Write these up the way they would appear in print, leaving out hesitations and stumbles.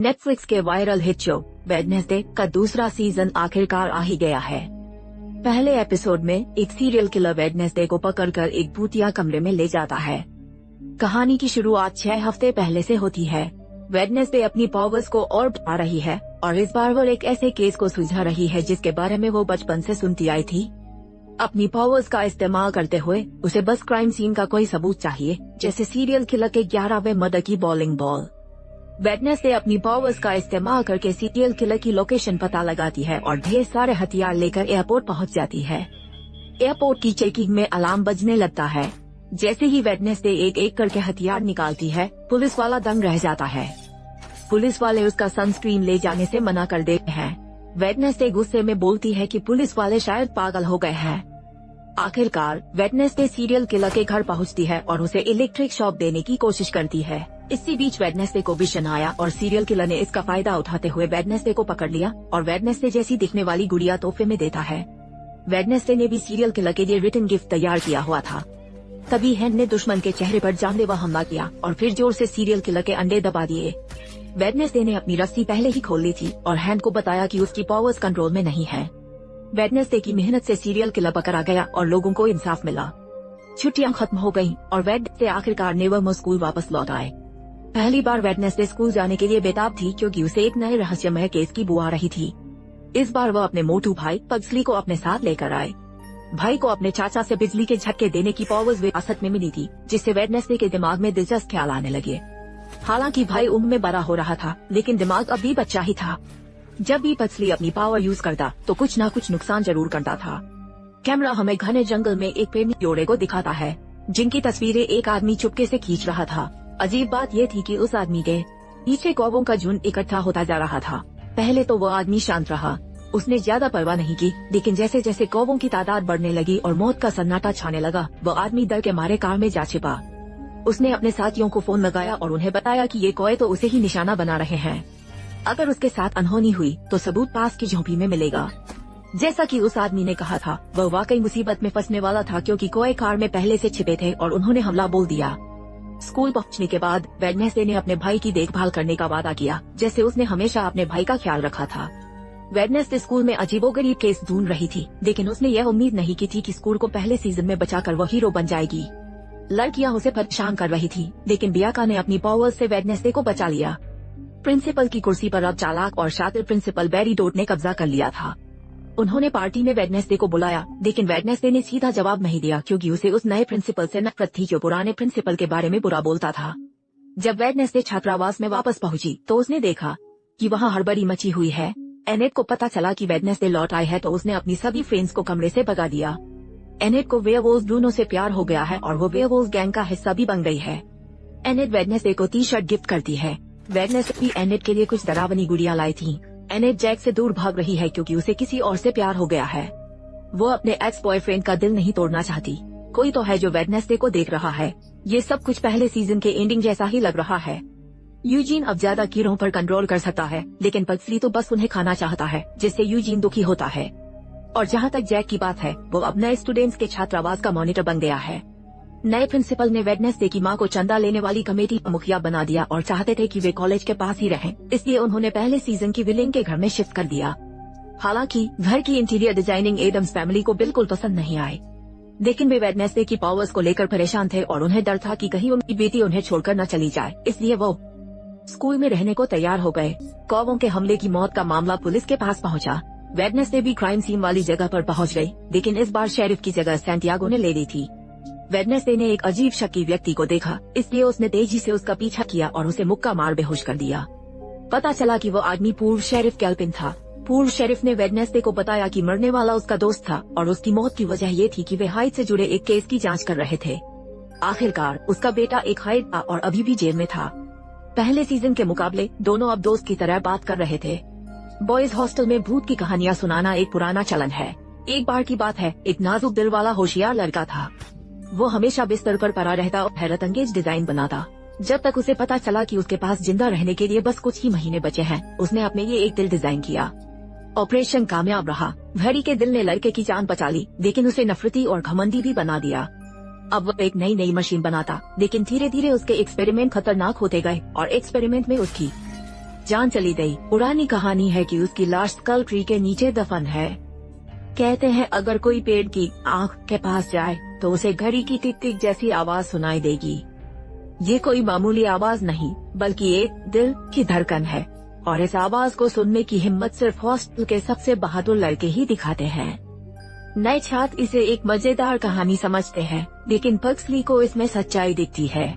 Netflix के viral hit show Wednesday का दूसरा सीजन आखिरकार आ ही गया है। पहले एपिसोड में एक सीरियल किलर वेडनेसडे को पकड़कर एक भूतिया कमरे में ले जाता है। कहानी की शुरुआत 6 हफ्ते पहले से होती है। वेडनेसडे अपनी पावर्स को और बढ़ा रही है और इस बार वो एक ऐसे केस को सुलझा रही है जिसके बारे में वो बचपन से सुनती आई थी। अपनी पावर्स का इस्तेमाल करते हुए उसे बस क्राइम सीन का कोई सबूत चाहिए, जैसे सीरियल किलर के 11वें मर्डर की बॉलिंग बॉल। वेडनेसडे अपनी पावर्स का इस्तेमाल करके सीरियल किलर की लोकेशन पता लगाती है और ढेर सारे हथियार लेकर एयरपोर्ट पहुंच जाती है। एयरपोर्ट की चेकिंग में अलार्म बजने लगता है। जैसे ही वेडनेसडे एक एक करके हथियार निकालती है, पुलिस वाला दंग रह जाता है। पुलिस वाले उसका सनस्क्रीन ले जाने से मना कर देते हैं। वेडनेसडे गुस्से में बोलती है कि पुलिस वाले शायद पागल हो गए हैं। आखिरकार वेडनेसडे सीरियल किलर के घर पहुंचती है और उसे इलेक्ट्रिक शॉक देने की कोशिश करती है। इसी बीच वेडनेसडे को विजन आया और सीरियल किलर ने इसका फायदा उठाते हुए वेडनेसडे को पकड़ लिया और वेडनेसडे जैसी दिखने वाली गुड़िया तोहफे में देता है। वेडनेसडे ने भी सीरियल किलर के लिए रिटर्न गिफ्ट तैयार किया हुआ था। तभी हैन ने दुश्मन के चेहरे पर जानलेवा हमला किया और फिर जोर से सीरियल किलर के अंडे दबा दिए। वेडनेसडे ने अपनी रस्सी पहले ही खोल ली थी और हैन को बताया कि उसकी पावर्स कंट्रोल में नहीं है। वेडनेसडे की मेहनत से सीरियल किलर पकड़ा गया और लोगों को इंसाफ मिला। छुट्टियां खत्म हो गयी और वेडनेसडे आखिरकार नेवरमोर स्कूल वापस लौट आए। पहली बार वेडनेसडे स्कूल जाने के लिए बेताब थी क्योंकि उसे एक नए रहस्यमय केस की बुआ रही थी। इस बार वह अपने मोटू भाई पग्सली को अपने साथ लेकर आए। भाई को अपने चाचा से बिजली के झटके देने की पावर्स विरासत में मिली थी, जिससे वेडनेसडे के दिमाग में दिलचस्प ख्याल आने लगे। हालांकि भाई उम्र में बड़ा हो रहा था, लेकिन दिमाग अभी बच्चा ही था। जब भी पग्सली अपनी पावर यूज करता तो कुछ न कुछ नुकसान जरूर करता था। कैमरा हमें घने जंगल में एक पेड़ जोड़े को दिखाता है, जिनकी तस्वीरें एक आदमी चुपके से खींच रहा था। अजीब बात ये थी कि उस आदमी के पीछे कौवों का झुंड इकट्ठा होता जा रहा था। पहले तो वो आदमी शांत रहा, उसने ज्यादा परवाह नहीं की, लेकिन जैसे जैसे कौवों की तादाद बढ़ने लगी और मौत का सन्नाटा छाने लगा, वो आदमी डर के मारे कार में जा छिपा। उसने अपने साथियों को फोन लगाया और उन्हें बताया कि ये कौवे तो उसे ही निशाना बना रहे हैं। अगर उसके साथ अनहोनी हुई तो सबूत पास की झोंपड़ी में मिलेगा। जैसा कि उस आदमी ने कहा था, वह वाकई मुसीबत में फंसने वाला था क्योंकि कौवे कार में पहले से छिपे थे और उन्होंने हमला बोल दिया। स्कूल पहुंचने के बाद वेडनेसडे ने अपने भाई की देखभाल करने का वादा किया, जैसे उसने हमेशा अपने भाई का ख्याल रखा था। वेडनेसडे स्कूल में अजीबोगरीब केस ढूंढ रही थी, लेकिन उसने यह उम्मीद नहीं की थी कि स्कूल को पहले सीजन में बचाकर वो हीरो बन जाएगी। लड़कियां उसे परेशान कर रही थी, लेकिन बियाका ने अपनी पावर्स से वेडनेसडे को बचा लिया। प्रिंसिपल की कुर्सी पर अब चालाक और शातिर प्रिंसिपल बैरी डोट ने कब्जा कर लिया था। उन्होंने पार्टी में वेडनेसडे को बुलाया, लेकिन वेडनेसडे ने सीधा जवाब नहीं दिया क्योंकि उसे उस नए प्रिंसिपल से नफरत थी जो पुराने प्रिंसिपल के बारे में बुरा बोलता था। जब वेडनेसडे छात्रावास में वापस पहुंची तो उसने देखा कि वहां हड़बड़ी मची हुई है। एनेट को पता चला कि वेडनेसडे लौट आए है तो उसने अपनी सभी फ्रेंड्स को कमरे से भगा दिया। एनेट को वेयरवुल्फ ब्रूनो से प्यार हो गया है और वो वेयरवुल्फ गैंग का हिस्सा भी बन गई है। एनेट वेडनेसडे को टी-शर्ट गिफ्ट करती है। वेडनेसडे भी एनेट के लिए कुछ डरावनी गुड़िया लाई थी। एनेट जैक से दूर भाग रही है क्योंकि उसे किसी और से प्यार हो गया है। वो अपने एक्स बॉयफ्रेंड का दिल नहीं तोड़ना चाहती। कोई तो है जो वेडनेसडे को देख रहा है। ये सब कुछ पहले सीजन के एंडिंग जैसा ही लग रहा है। यूजीन अब ज्यादा कीड़ों पर कंट्रोल कर सकता है, लेकिन पग्सली तो बस उन्हें खाना चाहता है, जिससे यूजीन दुखी होता है। और जहाँ तक जैक की बात है, वो अब नए स्टूडेंट्स के छात्रावास का मॉनिटर बन गया है। नए प्रिंसिपल ने वेडनेसडे की मां को चंदा लेने वाली कमेटी का मुखिया बना दिया और चाहते थे कि वे कॉलेज के पास ही रहें, इसलिए उन्होंने पहले सीजन की विलेन के घर में शिफ्ट कर दिया। हालांकि घर की इंटीरियर डिजाइनिंग एडम्स फैमिली को बिल्कुल पसंद नहीं आई, लेकिन वे वेडनेसडे की पावर्स को लेकर परेशान थे और उन्हें डर था कि कहीं उनकी बेटी उन्हें छोड़कर न चली जाए, इसलिए वो स्कूल में रहने को तैयार हो गए। कौवों के हमले की मौत का मामला पुलिस के पास पहुंचा। वेडनेसडे भी क्राइम सीन वाली जगह पर पहुंच गई, लेकिन इस बार शेरिफ की जगह सैंटियागो ने ले ली थी। वेडनेसडे ने एक अजीब शक्की व्यक्ति को देखा, इसलिए उसने तेजी से उसका पीछा किया और उसे मुक्का मार बेहोश कर दिया। पता चला कि वो आदमी पूर्व शेरिफ कैल्पिन था। पूर्व शेरिफ ने वेडनेसडे को बताया कि मरने वाला उसका दोस्त था और उसकी मौत की वजह ये थी कि वे हाइड से जुड़े एक केस की जांच कर रहे थे। आखिरकार उसका बेटा एक हाइड था और अभी भी जेल में था। पहले सीजन के मुकाबले दोनों अब दोस्त की तरह बात कर रहे थे। बॉयज हॉस्टल में भूत की कहानियां सुनाना एक पुराना चलन है। एक बार की बात है, एक नाजुक दिल वाला होशियार लड़का था। वो हमेशा बिस्तर पर पड़ा रहता और हैरत अंगेज डिजाइन बनाता। जब तक उसे पता चला कि उसके पास जिंदा रहने के लिए बस कुछ ही महीने बचे हैं, उसने अपने लिए एक दिल डिजाइन किया। ऑपरेशन कामयाब रहा। घड़ी के दिल ने लड़के की जान बचा ली, लेकिन उसे नफरती और घमंडी भी बना दिया। अब वो एक नई मशीन बनाता, लेकिन धीरे धीरे उसके एक्सपेरिमेंट खतरनाक होते गए और एक्सपेरिमेंट में उसकी जान चली गई। पुरानी कहानी है कि उसकी लाश स्कल ट्री के नीचे दफन है। कहते हैं अगर कोई पेड़ की आँख के पास जाए तो उसे घड़ी की टिक टिक जैसी आवाज सुनाई देगी। ये कोई मामूली आवाज नहीं बल्कि एक दिल की धड़कन है, और इस आवाज को सुनने की हिम्मत सिर्फ हॉस्टल के सबसे बहादुर लड़के ही दिखाते हैं। नए छात्र इसे एक मजेदार कहानी समझते हैं, लेकिन पक्सली को इसमें सच्चाई दिखती है।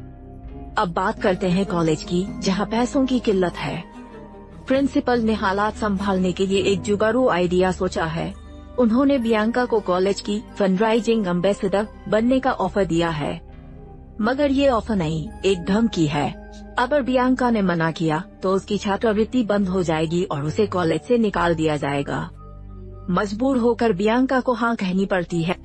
अब बात करते हैं कॉलेज की, जहां पैसों की किल्लत है। प्रिंसिपल ने हालात संभालने के लिए एक जुगाड़ू आइडिया सोचा है। उन्होंने बियांका को कॉलेज की फंडराइजिंग एम्बेसडर बनने का ऑफर दिया है, मगर ये ऑफर नहीं, एक धमकी है। अगर बियांका ने मना किया तो उसकी छात्रवृत्ति बंद हो जाएगी और उसे कॉलेज से निकाल दिया जाएगा। मजबूर होकर बियांका को हाँ कहनी पड़ती है।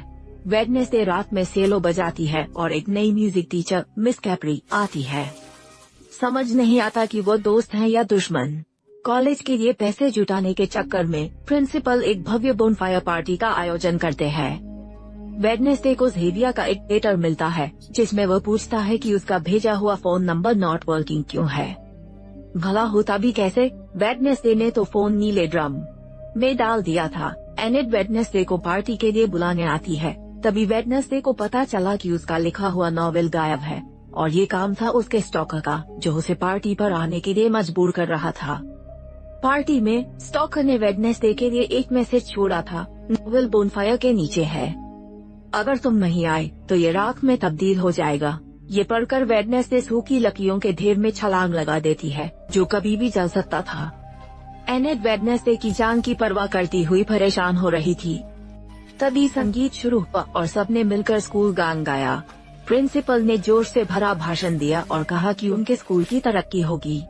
वेडनेसडे रात में सेलो बजाती है और एक नई म्यूजिक टीचर मिस कैप्री आती है। समझ नहीं आता कि वो दोस्त हैं या दुश्मन। कॉलेज के लिए पैसे जुटाने के चक्कर में प्रिंसिपल एक भव्य बोनफायर पार्टी का आयोजन करते हैं। वेडनेसडे को ज़ेवियर का एक लेटर मिलता है जिसमें वो पूछता है कि उसका भेजा हुआ फोन नंबर नॉट वर्किंग क्यों है। भला होता भी कैसे? वेडनेसडे ने तो फोन नीले ड्रम में डाल दिया था। एनेट वेडनेसडे को पार्टी के लिए बुलाने आती है। तभी वेडनेसडे को पता चला कि उसका लिखा हुआ नॉवेल गायब है, और ये काम था उसके स्टॉकर का, जो उसे पार्टी पर आने के लिए मजबूर कर रहा था। पार्टी में स्टॉकर ने वेडनेसडे के लिए एक मैसेज छोड़ा था, नॉवेल बोनफायर के नीचे है, अगर तुम नहीं आए तो ये राख में तब्दील हो जाएगा। ये पढ़कर वेडनेसडे सूखी लकड़ियों के ढेर में छलांग लगा देती है, जो कभी भी जल सकता था। एनेट वेडनेसडे की जान की परवाह करती हुई परेशान हो रही थी। तभी संगीत शुरू हुआ और सबने मिलकर स्कूल गान गाया। प्रिंसिपल ने जोश से भरा भाषण दिया और कहा कि उनके स्कूल की तरक्की होगी।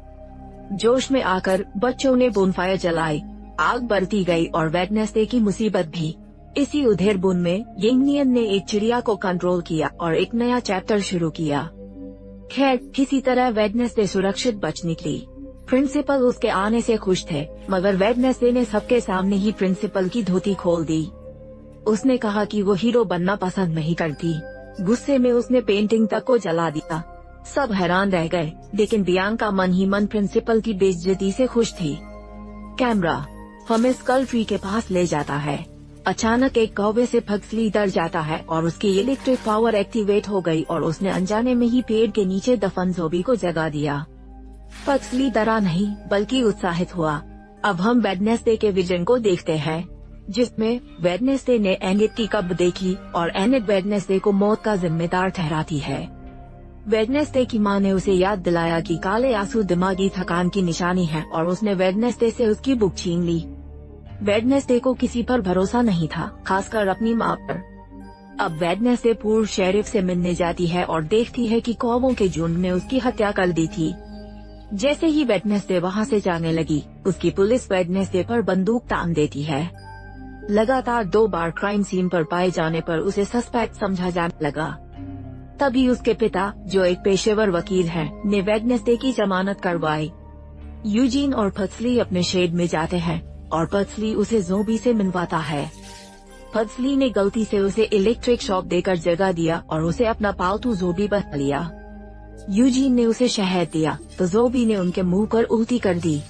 जोश में आकर बच्चों ने बोनफायर जलाई, आग बढ़ती गई और वेडनेसडे की मुसीबत भी। इसी उधेड़बुन में यंगनियन ने एक चिड़िया को कंट्रोल किया और एक नया चैप्टर शुरू किया। खैर, किसी तरह वेडनेसडे सुरक्षित बच निकली। प्रिंसिपल उसके आने से खुश थे, मगर वेडनेसडे ने सबके सामने ही प्रिंसिपल की धोती खोल दी। उसने कहा कि वो हीरो बनना पसंद नहीं करती। गुस्से में उसने पेंटिंग तक को जला दिया। सब हैरान रह गए, लेकिन बियांका मन ही मन प्रिंसिपल की बेइज्जती से खुश थी। कैमरा हमें स्कल ट्री के पास ले जाता है। अचानक एक कौवे से पक्सली डर जाता है और उसकी इलेक्ट्रिक पावर एक्टिवेट हो गई और उसने अनजाने में ही पेड़ के नीचे दफन ज़ोबी को जगा दिया। पक्सली डरा नहीं बल्कि उत्साहित हुआ। अब हम वेडनेसडे के विजन को देखते हैं, जिसमें वेडनेसडे ने एनेट की कब्र देखी और एनेट वेडनेसडे को मौत का जिम्मेदार ठहराती है। वेडनेसडे की मां ने उसे याद दिलाया कि काले आंसू दिमागी थकान की निशानी है और उसने वेडनेसडे से उसकी बुक छीन ली। वेडनेसडे को किसी पर भरोसा नहीं था, खासकर अपनी मां पर। अब वेडनेसडे पूर्व शेरिफ से मिलने जाती है और देखती है कि कौवों के झुंड ने उसकी हत्या कर दी थी। जैसे ही वेडनेसडे वहां से जाने लगी, उसकी पुलिस वेडनेसडे पर बंदूक तान देती है। लगातार 2 बार क्राइम सीन पर पाए जाने पर उसे सस्पेक्ट समझा जाने लगा। तभी उसके पिता, जो एक पेशेवर वकील हैं, ने वेडनेसडे की जमानत करवाई। यूजीन और पक्सली अपने शेड में जाते हैं और पक्सली उसे ज़ोबी से मिलवाता है। पक्सली ने गलती से उसे इलेक्ट्रिक शॉक देकर जगा दिया और उसे अपना पालतू ज़ोबी बना लिया। यूजीन ने उसे शहद दिया तो ज़ोबी ने उनके मुंह पर उल्टी कर दी।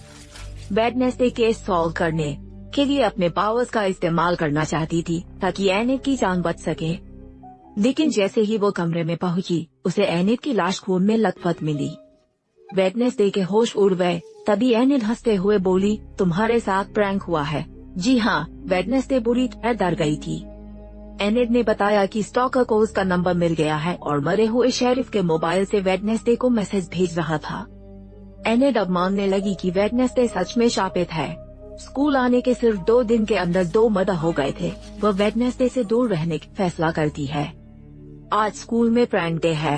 वेडनेसडे केस सॉल्व करने के लिए अपने पावर्स का इस्तेमाल करना चाहती थी ताकि एनेट की जान बच सके, लेकिन जैसे ही वो कमरे में पहुंची, उसे एनेट की लाश खून में लथपथ मिली। वेडनेसडे के होश उड़ गए। तभी एनेट हंसते हुए बोली, तुम्हारे साथ प्रैंक हुआ है। जी हाँ, वेडनेसडे बुरी तरह डर गई थी। एनेट ने बताया कि स्टॉकर को उसका नंबर मिल गया है और मरे हुए शेरिफ के मोबाइल से वेडनेसडे को मैसेज भेज रहा था। एनेट अब मानने लगी कि वेडनेसडे सच में शापित है। स्कूल आने के सिर्फ 2 दिन के अंदर 2 मर्डर हो गए थे। वह वेडनेसडे से दूर रहने का फैसला करती है। आज स्कूल में प्रैंक डे है।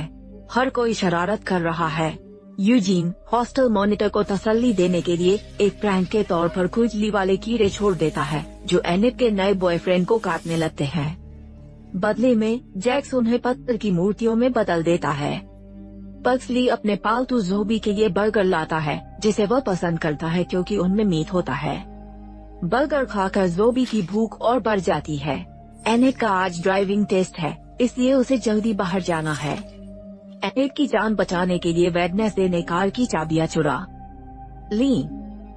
हर कोई शरारत कर रहा है। यूजीन हॉस्टल मॉनिटर को तसल्ली देने के लिए एक प्रैंक के तौर पर खुजली वाले कीड़े छोड़ देता है, जो एनेट के नए बॉयफ्रेंड को काटने लगते हैं। बदले में जैक्स उन्हें पत्थर की मूर्तियों में बदल देता है। पक्सली अपने पालतू ज़ोबी के लिए बर्गर लाता है, जिसे वह पसंद करता है क्योंकि उनमें मीट होता है। बर्गर खाकर ज़ोबी की भूख और बढ़ जाती है। एनेट का आज ड्राइविंग टेस्ट है, इसलिए उसे जल्दी बाहर जाना है। एनेट की जान बचाने के लिए वेडनेसडे ने कार की चाबियां चुरा ली।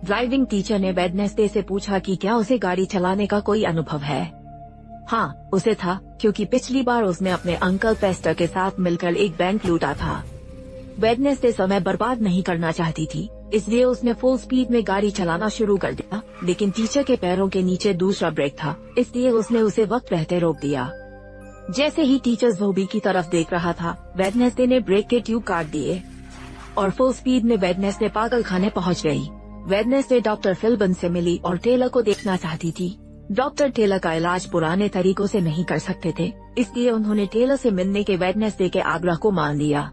ड्राइविंग टीचर ने वेडनेसडे से पूछा कि क्या उसे गाड़ी चलाने का कोई अनुभव है। हाँ, उसे था, क्योंकि पिछली बार उसने अपने अंकल पेस्टर के साथ मिलकर एक बैंक लूटा था। वेडनेसडे समय बर्बाद नहीं करना चाहती थी, इसलिए उसने फुल स्पीड में गाड़ी चलाना शुरू कर दिया, लेकिन टीचर के पैरों के नीचे दूसरा ब्रेक था, इसलिए उसने उसे वक्त रहते रोक दिया। जैसे ही टीचर ज़ोबी की तरफ देख रहा था, वेडनेसडे ने ब्रेक के ट्यूब काट दिए और फुल स्पीड में वेडनेसडे पागलखाने पहुंच गई। वेडनेसडे डॉक्टर फिल्बन से मिली और टेलर को देखना चाहती थी। डॉक्टर टेलर का इलाज पुराने तरीकों से नहीं कर सकते थे, इसलिए उन्होंने टेलर से मिलने के वेडनेसडे के आग्रह को मान लिया।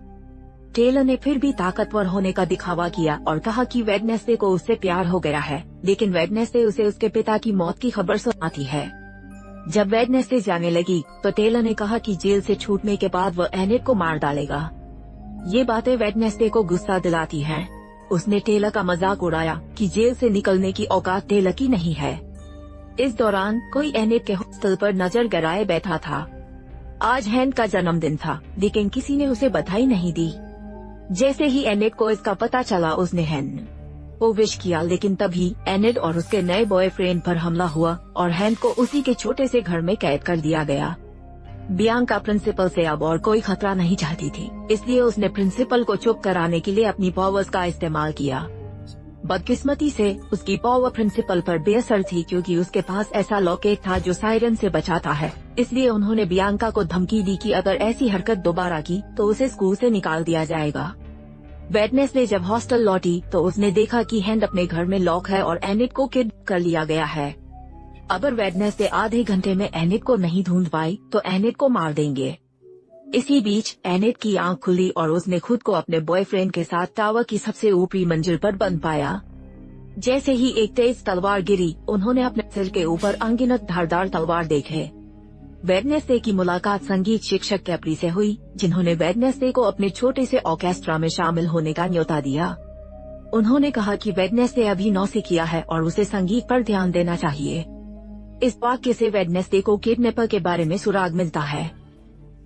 टेलर ने फिर भी ताकतवर होने का दिखावा किया और कहा कि वेडनेसडे को उससे प्यार हो गया है, लेकिन वेडनेसडे उसे उसके पिता की मौत की खबर सुनाती है। जब वेडनेसडे जाने लगी तो टेलर ने कहा कि जेल से छूटने के बाद वह एनिट को मार डालेगा। ये बातें वेडनेसडे को गुस्सा दिलाती हैं। उसने टेलर का मजाक उड़ाया कि जेल से निकलने की औकात टेलर की नहीं है। इस दौरान कोई एनिट के हॉस्टल पर नजर गड़ाए बैठा था। आज हैन का जन्मदिन था, लेकिन किसी ने उसे बधाई नहीं दी। जैसे ही एनिट को इसका पता चला, उसने हैन को विश किया, लेकिन तभी एनिट और उसके नए बॉयफ्रेंड पर हमला हुआ और हैन को उसी के छोटे से घर में कैद कर दिया गया। बियांका प्रिंसिपल से अब और कोई खतरा नहीं चाहती थी, इसलिए उसने प्रिंसिपल को चुप कराने के लिए अपनी पावर्स का इस्तेमाल किया। बदकिस्मती से उसकी पावर प्रिंसिपल पर बेअसर थी, क्योंकि उसके पास ऐसा लॉकेट था जो सायरन से बचाता है। इसलिए उन्होंने बियांका को धमकी दी कि अगर ऐसी हरकत दोबारा की तो उसे स्कूल से निकाल दिया जाएगा। वेडनेसडे जब हॉस्टल लौटी तो उसने देखा कि हैंड अपने घर में लॉक है और एनिट को किडनैप कर लिया गया है। अगर वेडनेसडे आधे घंटे में एनिट को नहीं ढूंढ पाई तो एनिट को मार देंगे। इसी बीच एनिट की आंख खुली और उसने खुद को अपने बॉयफ्रेंड के साथ टावर की सबसे ऊपरी मंजिल पर बंद पाया। जैसे ही एक तेज तलवार गिरी, उन्होंने अपने सिर के ऊपर अनगिनत धारदार तलवार देखे। वेडनेसडे की मुलाकात संगीत शिक्षक कैप्री से हुई, जिन्होंने वेडनेसडे को अपने छोटे से ऑर्केस्ट्रा में शामिल होने का न्योता दिया। उन्होंने कहा कि वेडनेसडे अभी नौसिखिया है और उसे संगीत पर ध्यान देना चाहिए। इस वाक्य से वेडनेसडे को किडनैपर के बारे में सुराग मिलता है।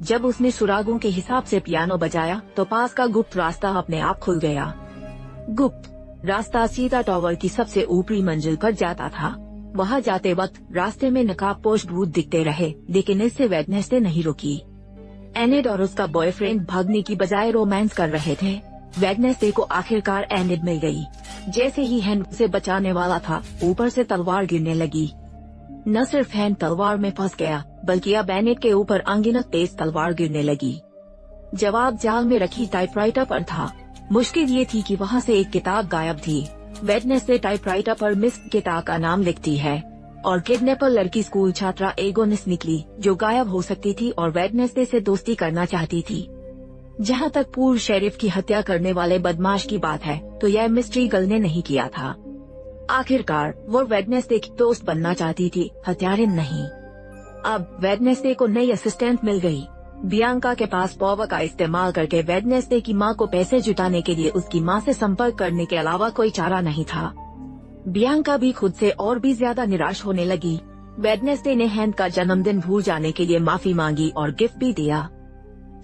जब उसने सुरागों के हिसाब से पियानो बजाया तो पास का गुप्त रास्ता अपने आप खुल गया। गुप्त रास्ता सीधा टावर की सबसे ऊपरी मंजिल पर जाता था। वहां जाते वक्त रास्ते में नकाबपोश भूत दिखते रहे, लेकिन इससे वेडनेसडे नहीं रुकी। एनिट और उसका बॉयफ्रेंड भागने की बजाय रोमांस कर रहे थे। वेडनेसडे को आखिरकार एनिट मिल गई। जैसे ही हैंड उसे बचाने वाला था, ऊपर से तलवार गिरने लगी। न सिर्फ हैंड तलवार में फंस गया, बल्कि अब एनिट के ऊपर अनगिनत तेज तलवार गिरने लगी। जवाब जाल में रखी टाइपराइटर पर था। मुश्किल ये थी कि वहाँ से एक किताब गायब थी। वेडनेसडे टाइपराइटर पर मिस किताब का नाम लिखती है और किडनैपर लड़की स्कूल छात्रा एगोनिस निकली, जो गायब हो सकती थी और वेडनेसडे से दोस्ती करना चाहती थी। जहाँ तक पूर्व शेरिफ की हत्या करने वाले बदमाश की बात है, तो यह मिस्ट्री गर्ल ने नहीं किया था। आखिरकार वो वेडनेसडे की दोस्त बनना चाहती थी, हत्यारिन नहीं। अब वेडनेसडे को नई असिस्टेंट मिल गई। बियांका के पास पावर का इस्तेमाल करके वेडनेसडे की मां को पैसे जुटाने के लिए उसकी मां से संपर्क करने के अलावा कोई चारा नहीं था। बियांका भी खुद से और भी ज्यादा निराश होने लगी। वेडनेसडे ने हैंड का जन्मदिन भूल जाने के लिए माफी मांगी और गिफ्ट भी दिया।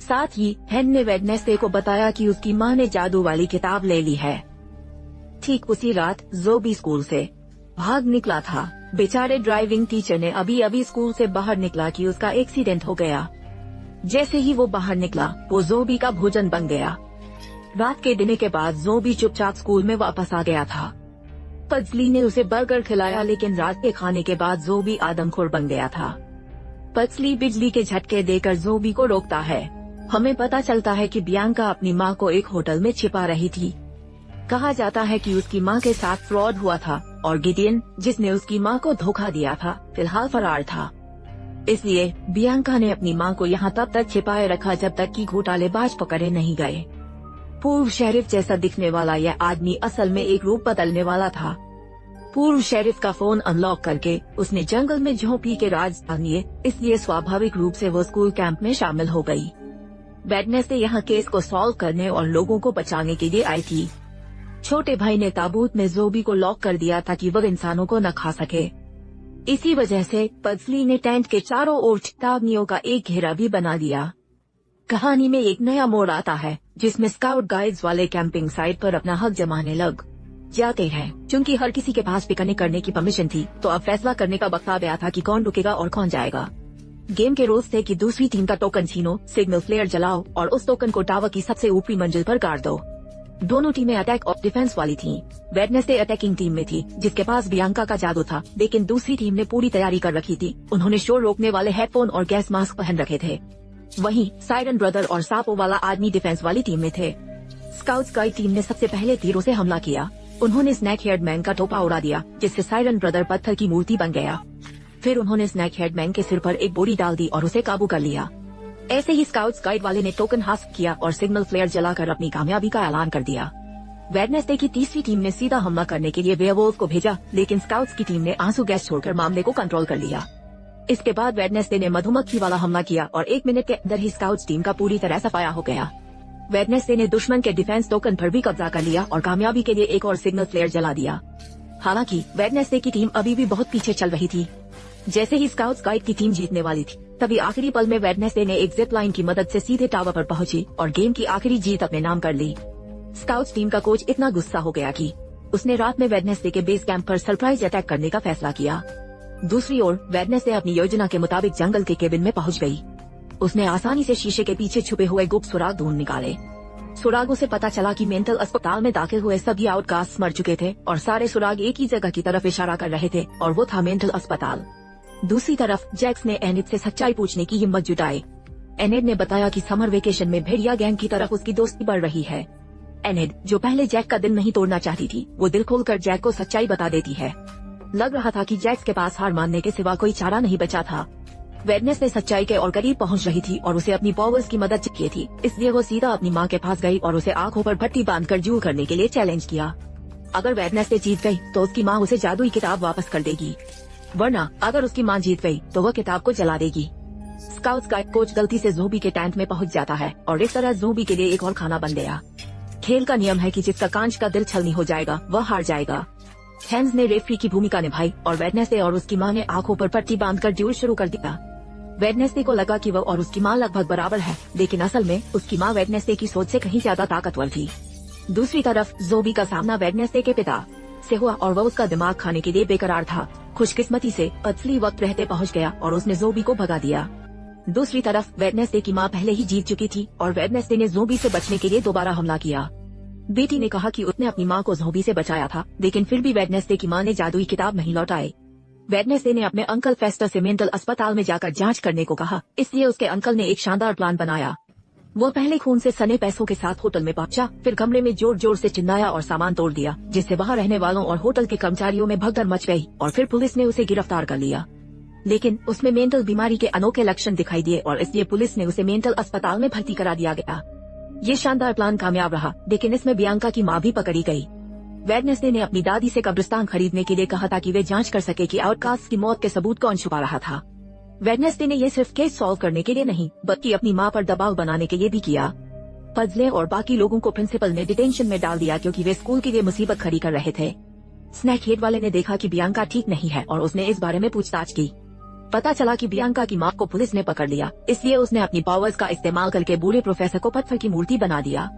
साथ ही हैंड ने वेडनेसडे को बताया कि उसकी मां ने जादू वाली किताब ले ली है। ठीक उसी रात ज़ोबी स्कूल से भाग निकला था। बेचारे ड्राइविंग टीचर ने अभी स्कूल से बाहर निकला कि उसका एक्सीडेंट हो गया। जैसे ही वो बाहर निकला, वो ज़ोबी का भोजन बन गया। रात के डिनर के बाद ज़ोबी चुपचाप स्कूल में वापस आ गया था। पज़ली ने उसे बर्गर खिलाया, लेकिन रात के खाने के बाद ज़ोबी आदमखोर बन गया था। पज़ली बिजली के झटके देकर ज़ोबी को रोकता है। हमें पता चलता है कि बियांका अपनी मां को एक होटल में छिपा रही थी। कहा जाता है कि उसकी मां के साथ फ्रॉड हुआ था और गिडियन, जिसने उसकी मां को धोखा दिया था, फिलहाल फरार था। इसलिए बियांका ने अपनी मां को यहाँ तब तक छिपाए रखा जब तक कि घोटालेबाज पकड़े नहीं गए। पूर्व शेरिफ जैसा दिखने वाला यह आदमी असल में एक रूप बदलने वाला था। पूर्व शेरिफ का फोन अनलॉक करके उसने जंगल में झोंपड़ी के राज जान लिए, इसलिए स्वाभाविक रूप से वो स्कूल कैंप में शामिल हो गई। वेडनेसडे यहाँ केस को सॉल्व करने और लोगों को बचाने के लिए आई थी। छोटे भाई ने ताबूत में ज़ोबी को लॉक कर दिया ताकि वह इंसानों को न खा सके। इसी वजह से पज़ली ने टेंट के चारों ओर चेतावनियों का एक घेरा भी बना दिया। कहानी में एक नया मोड़ आता है, जिसमें स्काउट गाइड्स वाले कैंपिंग साइट पर अपना हक जमाने लग जाते हैं। चूंकि हर किसी के पास पिकनिक करने की परमिशन थी, तो अब फैसला करने का वक्त आ गया था कि कौन रुकेगा और कौन जाएगा। गेम के रूल्स थे कि दूसरी टीम का टोकन छीनो, सिग्नल फ्लेयर जलाओ और उस टोकन को टावर की सबसे ऊपरी मंजिल पर गाड़ दो। दोनों टीमें अटैक और डिफेंस वाली थीं। वेडनेसडे अटैकिंग टीम में थी, जिसके पास बियांका का जादू था, लेकिन दूसरी टीम ने पूरी तैयारी कर रखी थी। उन्होंने शोर रोकने वाले हेडफोन और गैस मास्क पहन रखे थे। वहीं साइरन ब्रदर और सांपों वाला आदमी डिफेंस वाली टीम में थे। स्काउट्स गाइड टीम ने सबसे पहले तीरों से हमला किया। उन्होंने स्नैक हेड मैन का टोपा उड़ा दिया, जिससे साइरन ब्रदर पत्थर की मूर्ति बन गया। फिर उन्होंने स्नैक हेड मैन के सिर पर एक बोरी डाल दी और उसे काबू कर लिया। ऐसे ही स्काउट्स गाइड वाले ने टोकन हासिल किया और सिग्नल फ्लेयर जलाकर अपनी कामयाबी का ऐलान कर दिया। वेडनेसडे की तीसरी टीम ने सीधा हमला करने के लिए वेयरवुल्फ को भेजा, लेकिन स्काउट्स की टीम ने आंसू गैस छोड़कर मामले को कंट्रोल कर लिया। इसके बाद वेडनेसडे ने मधुमक्खी वाला हमला किया और 1 मिनट के अंदर ही स्काउट्स टीम का पूरी तरह सफाया हो गया। वेडनेसडे ने दुश्मन के डिफेंस टोकन पर भी कब्जा कर लिया और कामयाबी के लिए एक और सिग्नल फ्लेयर जला दिया। हालांकि वेडनेसडे की टीम अभी भी बहुत पीछे चल रही थी। जैसे ही स्काउट्स गाइड की टीम जीतने वाली थी, तभी आखिरी पल में वेडनेसडे ने एक जिप लाइन की मदद से सीधे टावर पर पहुंची और गेम की आखिरी जीत अपने नाम कर ली। स्काउट्स टीम का कोच इतना गुस्सा हो गया कि उसने रात में वेडनेसडे के बेस कैंप पर सरप्राइज अटैक करने का फैसला किया। दूसरी ओर वेडनेसडे अपनी योजना के मुताबिक जंगल के केबिन में पहुंच गई। उसने आसानी से शीशे के पीछे छुपे हुए गुप्त सुराग ढूंढ निकाले। सुरागों से पता चला कि मेंटल अस्पताल में दाखिल हुए सभी आउटकास्ट मर चुके थे और सारे सुराग एक ही जगह की तरफ इशारा कर रहे थे और वो था मेंटल अस्पताल। दूसरी तरफ जैक्स ने एनिड से सच्चाई पूछने की हिम्मत जुटाई। एनिड ने बताया कि समर वेकेशन में भेड़िया गैंग की तरफ उसकी दोस्ती बढ़ रही है। एनिड, जो पहले जैक का दिल नहीं तोड़ना चाहती थी, वो दिल खोलकर जैक को सच्चाई बता देती है। लग रहा था कि जैक्स के पास हार मानने के सिवा कोई चारा नहीं बचा था। वेडनेसडे सच्चाई के और करीब पहुंच रही थी और उसे अपनी पावर्स की मदद चाहिए थी, इसलिए वो सीधा अपनी मां के पास गई और उसे आंखों पर पट्टी बांधकर जूल करने के लिए चैलेंज किया। अगर वेडनेसडे जीत गई तो उसकी मां उसे जादुई किताब वापस कर देगी, वरना अगर उसकी मां जीत गई तो वह किताब को जला देगी। स्काउट्स गाइड कोच गलती से ज़ोंबी के टेंट में पहुंच जाता है और इस तरह ज़ोंबी के लिए एक और खाना बन गया। खेल का नियम है कि जिसका कांच का दिल छलनी हो जाएगा वह हार जाएगा। हैंस ने रेफरी की भूमिका निभाई और वेडनेसडे और उसकी मां ने आंखों पर पट्टी बांधकर ड्यूल शुरू कर दिया। वेडनेसडे को लगा कि वह और उसकी मां लगभग बराबर है, लेकिन असल में उसकी मां वेडनेसडे की सोच से कहीं ज्यादा ताकतवर थी। दूसरी तरफ ज़ोंबी का सामना वेडनेसडे के पिता से हुआ और वह उसका दिमाग खाने के लिए बेकरार था। खुशकिस्मती से असली वक्त रहते पहुंच गया और उसने ज़ोंबी को भगा दिया। दूसरी तरफ वेडनेसडे की मां पहले ही जीत चुकी थी और वेडनेसडे ने ज़ोंबी से बचने के लिए दोबारा हमला किया। बेटी ने कहा कि उसने अपनी मां को ज़ोंबी से बचाया था, लेकिन फिर भी वेडनेसडे की मां ने जादुई किताब नहीं लौटाई। वेडनेसडे ने अपने अंकल फेस्टर से मेंटल अस्पताल में जाकर जांच करने को कहा, इसलिए उसके अंकल ने एक शानदार प्लान बनाया। वो पहले खून से सने पैसों के साथ होटल में पहुंचा, फिर कमरे में जोर जोर से चिल्लाया और सामान तोड़ दिया, जिससे वहां रहने वालों और होटल के कर्मचारियों में भगदड़ मच गई और फिर पुलिस ने उसे गिरफ्तार कर लिया। लेकिन उसमें मेंटल बीमारी के अनोखे लक्षण दिखाई दिए और इसलिए पुलिस ने उसे मेंटल अस्पताल में भर्ती करा दिया गया। ये शानदार प्लान कामयाब रहा, लेकिन इसमें बियांका की मां भी पकड़ी गई। वेडनेसडे ने अपनी दादी से कब्रिस्तान खरीदने के लिए कहा था कि वे जांच कर सके कि आउटकास्ट की मौत के सबूत कौन छुपा रहा था। वेडनेसडे ने ये सिर्फ केस सॉल्व करने के लिए नहीं, बल्कि अपनी मां पर दबाव बनाने के लिए भी किया। पजले और बाकी लोगों को प्रिंसिपल ने डिटेंशन में डाल दिया क्योंकि वे स्कूल के लिए मुसीबत खड़ी कर रहे थे। स्नैक हेड वाले ने देखा कि बियांका ठीक नहीं है और उसने इस बारे में पूछताछ की। पता चला कि बियांका की मां को पुलिस ने पकड़ लिया, इसलिए उसने अपनी पावर्स का इस्तेमाल करके बूढ़े प्रोफेसर को पत्थर की मूर्ति बना दिया।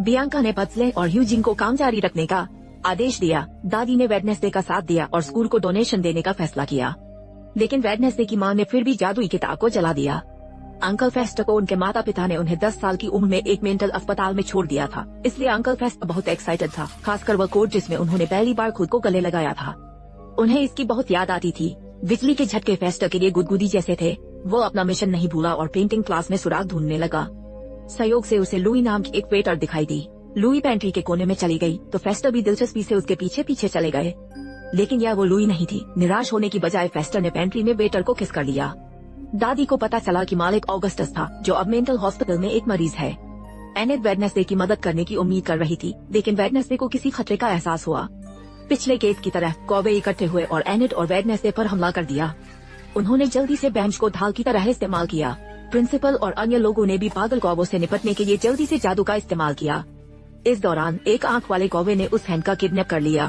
बियांका ने पजले और ह्यूजिन को काम जारी रखने का आदेश दिया। दादी ने वेडनेसडे का साथ दिया और स्कूल को डोनेशन देने का फैसला किया, लेकिन वेडनेसडे की मां ने फिर भी जादुई किताब को जला दिया। अंकल फेस्टर को उनके माता पिता ने उन्हें 10 साल की उम्र में एक मेंटल अस्पताल में छोड़ दिया था, इसलिए अंकल फेस्टर बहुत एक्साइटेड था, खासकर वह कोट जिसमें उन्होंने पहली बार खुद को गले लगाया था। उन्हें इसकी बहुत याद आती थी। बिजली के झटके फेस्टर के लिए गुदगुदी जैसे थे। वो अपना मिशन नहीं भूला और पेंटिंग क्लास में सुराग ढूंढने लगा। सहयोग से उसे लुई नाम की एक वेटर दिखाई दी। लुई पेंट्री के कोने में चली गई तो फेस्टर भी दिलचस्पी से उसके पीछे पीछे चले गए, लेकिन यह वो लुई नहीं थी। निराश होने की बजाय फेस्टर ने पेंट्री में वेटर को किस कर लिया। दादी को पता चला कि मालिक ऑगस्टस था, जो अब मेंटल हॉस्पिटल में एक मरीज है। एनिड वेडनेसडे की मदद करने की उम्मीद कर रही थी, लेकिन वेडनेसडे को किसी खतरे का एहसास हुआ। पिछले केस की तरह कौवे इकट्ठे हुए और एनिड और वेडनेसडे पर हमला कर दिया। उन्होंने जल्दी से बेंच को ढाल की तरह इस्तेमाल किया। प्रिंसिपल और अन्य लोगों ने भी पागल कौवों से निपटने के लिए जल्दी से जादू का इस्तेमाल किया। इस दौरान एक आंख वाले कौवे ने उस हैंड का किडनैप कर लिया।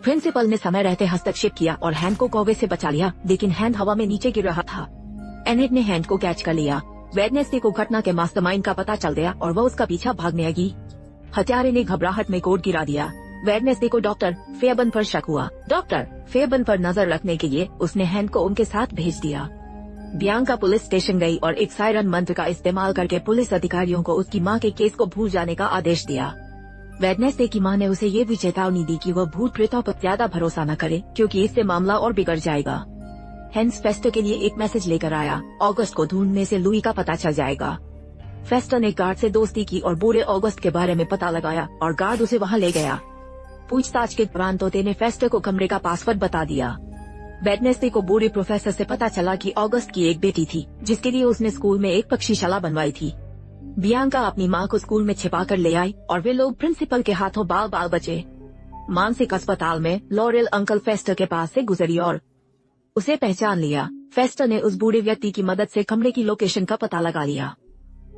प्रिंसिपल ने समय रहते हस्तक्षेप किया और हैंड को कौवे से बचा लिया, लेकिन हैंड हवा में नीचे गिर रहा था। एनिड ने हैंड को कैच कर लिया। वेडनेसडे को घटना के मास्टरमाइंड का पता चल गया और वह उसका पीछा भागने लगी। हत्यारे ने घबराहट में कोड गिरा दिया। वेडनेसडे को डॉक्टर फेबन पर शक हुआ। डॉक्टर फेबन पर नजर रखने के लिए उसने हैंक को उनके साथ भेज दिया। बियांका पुलिस स्टेशन गई और एक सायरन मंत्र का इस्तेमाल करके पुलिस अधिकारियों को उसकी मां के केस को भूल जाने का आदेश दिया। वेडनेसडे की मां ने उसे ये भी चेतावनी दी कि वह भूत प्रेतों पर ज्यादा भरोसा न करे, क्योंकि इससे मामला और बिगड़ जाएगा। हेंस फेस्टर के लिए एक मैसेज लेकर आया। ऑगस्ट को ढूंढने से लुई का पता चल जाएगा। फेस्टर ने गार्ड से दोस्ती की और बूढ़े ऑगस्ट के बारे में पता लगाया और गार्ड उसे वहां ले गया। पूछताछ के दौरान तोते ने फेस्टर को कमरे का पासवर्ड बता दिया। वेडनेसडे को बूढ़े प्रोफेसर से पता चला कि ऑगस्ट की एक बेटी थी जिसके लिए उसने स्कूल में एक पक्षीशाला बनवाई थी। बियांका अपनी मां को स्कूल में छिपा कर ले आई और वे लोग प्रिंसिपल के हाथों बाल बाल बचे। मानसिक अस्पताल में लॉरेल अंकल फेस्टर के पास से गुजरी और उसे पहचान लिया। फेस्टर ने उस बूढ़े व्यक्ति की मदद से कमरे की लोकेशन का पता लगा लिया।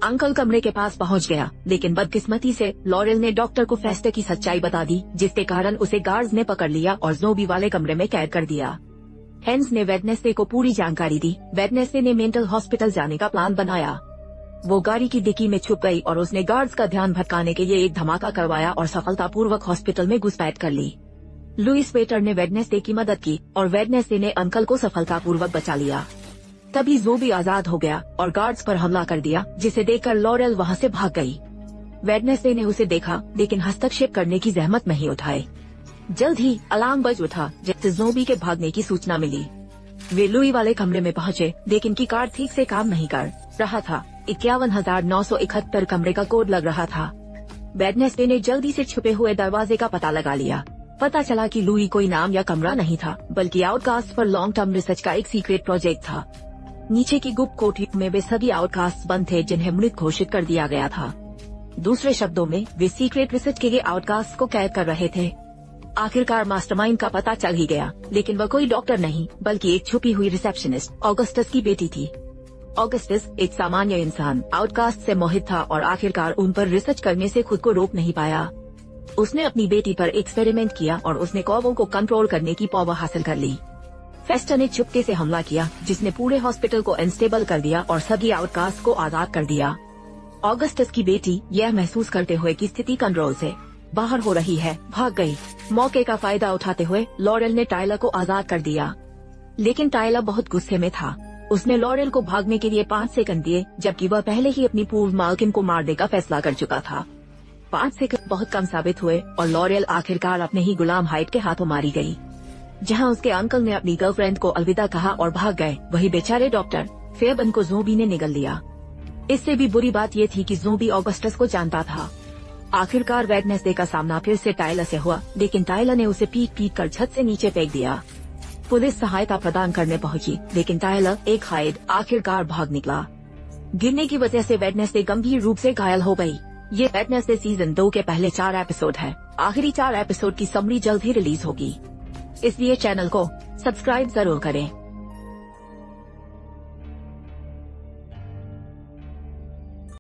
अंकल कमरे के पास पहुंच गया, लेकिन बदकिस्मती से लॉरेल ने डॉक्टर को फेस्टर की सच्चाई बता दी, जिसके कारण उसे गार्ड्स ने पकड़ लिया और ज़ोंबी वाले कमरे में कैद कर दिया। हेंस ने वेडनेसडे को पूरी जानकारी दी। वेडनेसडे ने मेंटल हॉस्पिटल जाने का प्लान बनाया। वो गाड़ी की डिक्की में छुप गई और उसने गार्ड्स का ध्यान भटकाने के लिए एक धमाका करवाया और सफलतापूर्वक हॉस्पिटल में घुसपैठ कर ली। लुइस वेटर ने वेडनेसडे की मदद की और वेडनेसडे ने अंकल को सफलतापूर्वक बचा लिया। तभी ज़ोंबी आजाद हो गया और गार्ड्स पर हमला कर दिया, जिसे देखकर लॉरेल वहां से भाग गई। वेडनेसडे ने उसे देखा, लेकिन हस्तक्षेप करने की जहमत नहीं उठाई। जल्द ही अलार्म बज उठा जिससे ज़ोंबी के भागने की सूचना मिली। वे लुई वाले कमरे में पहुंचे, लेकिन की कार्ड ठीक से काम नहीं कर रहा था। 51,971 कमरे का कोड लग रहा था। वेडनेसडे ने जल्दी से छुपे हुए दरवाजे का पता लगा लिया। पता चला कि लुई कोई नाम या कमरा नहीं था, बल्कि आउटकास्ट पर लॉन्ग टर्म रिसर्च का एक सीक्रेट प्रोजेक्ट था। नीचे की गुप्त कोठरियों में वे सभी आउटकास्ट बंद थे जिन्हें मृत घोषित कर दिया गया था। दूसरे शब्दों में, वे सीक्रेट रिसर्च के लिए आउटकास्ट को कैद कर रहे थे। आखिरकार मास्टरमाइंड का पता चल ही गया, लेकिन वह कोई डॉक्टर नहीं, बल्कि एक छुपी हुई रिसेप्शनिस्ट ऑगस्टस की बेटी थी। ऑगस्टस एक सामान्य इंसान आउटकास्ट से मोहित था और आखिरकार उन पर रिसर्च करने से खुद को रोक नहीं पाया। उसने अपनी बेटी पर एक्सपेरिमेंट किया और उसने कौवों को कंट्रोल करने की पावर हासिल कर ली। फेस्टर ने चुपके से हमला किया, जिसने पूरे हॉस्पिटल को अनस्टेबल कर दिया और सभी आउटकास्ट को आजाद कर दिया। ऑगस्टस की बेटी यह महसूस करते हुए कि स्थिति कंट्रोल से बाहर हो रही है, भाग गई। मौके का फायदा उठाते हुए लॉरेल ने टायलर को आजाद कर दिया, लेकिन टायलर बहुत गुस्से में था। उसने लॉरेल को भागने के लिए 5 सेकंड दिए, जबकि वह पहले ही अपनी पूर्व मालकिन को मारने का फैसला कर चुका था। 5 सेकंड बहुत कम साबित हुए और लॉरेल आखिरकार अपने ही गुलाम हाइड के हाथों मारी गई। जहां उसके अंकल ने अपनी गर्लफ्रेंड को अलविदा कहा और भाग गए, वही बेचारे डॉक्टर फेबन को ज़ोंबी ने निगल लिया। इससे भी बुरी बात ये थी कि ज़ोंबी ऑगस्टस को जानता था। आखिरकार वेडनेसडे का सामना फिर से टायलर से हुआ, लेकिन टायलर ने उसे पीट कर छत से नीचे फेंक दिया। पुलिस सहायता प्रदान करने पहुंची, लेकिन टायलर एक हाइड आखिरकार भाग निकला। गिरने की वजह से वेडनेसडे गंभीर रूप से घायल हो गई। ये वेडनेसडे सीजन 2 के पहले 4 एपिसोड है। आखिरी 4 एपिसोड की समरी जल्द ही रिलीज होगी, इसलिए चैनल को सब्सक्राइब जरूर करें।